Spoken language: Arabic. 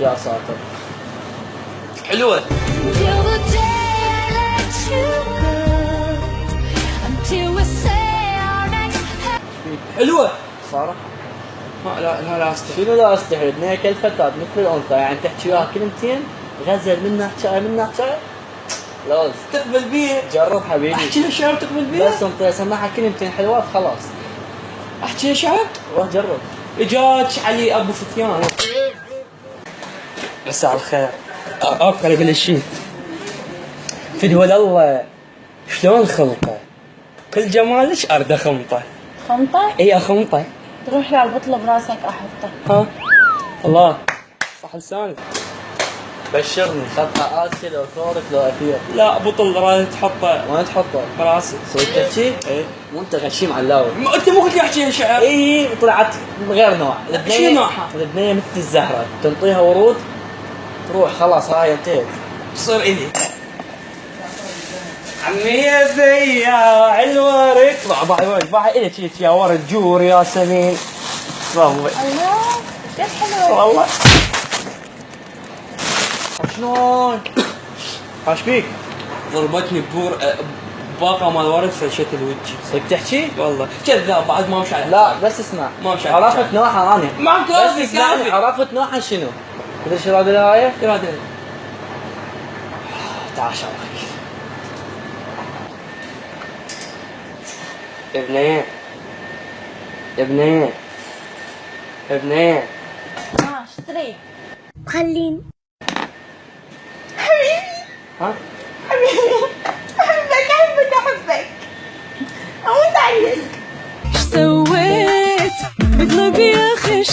يا ساتر. حلوة. حلوة صراحة لا استحي. شنو لا استحي؟ اثنين كالفتاة مثل الأنثى، يعني تحكي وياها كلمتين غزل منها شاي منها شاي. لوز تقبل بيه. جرب حبيبي. احكي لها شعر تقبل بيه. بس انت سمعها كلمتين حلوات خلاص. احكي لها شعر. روح جرب. اجاك علي ابو فتيان. مساء الخير. اوكي قبل الشيء فدوى الله شلون خلقه؟ كل جمالك ارد خمطه. خمطة؟ اي خمطه. تروح للبطلة براسك احطه. ها الله صح لسانك. بشرني خطها آسي لو ثورك لو أثير. لا بطل راد تحطه وين تحطه؟ براسي. سويت تحكي؟ ايه مو انت غشيم علاوي. انت مو قلت لي احكي شعر. اي طلعت غير نوع. شنو نوعها؟ البنية مثل الزهرة، تنطيها ورود تروح خلاص هاي انتهت. تصير الي. عمي بياع الورد باع الك يا ورد جور يا سمين. والله الله كيف حلوة. والله شلون؟ ايش فيك؟ ضربتني باقة مال ورد فرشت الوجه. صدق تحكي؟ والله كذاب بعد ما مشى على لا بس اسمع، ما مشى عرفت نوعها انا. ما كافي بس اسمعني، كافي. عرفت نوعها شنو؟ تدري شو هذه الهاية؟ إرادة. تعال شوفك. ابني ابني ابني شو تريد؟ خليني ها؟ احبك اموت عليك. ايش سويت؟ اقلب يا اخي ايش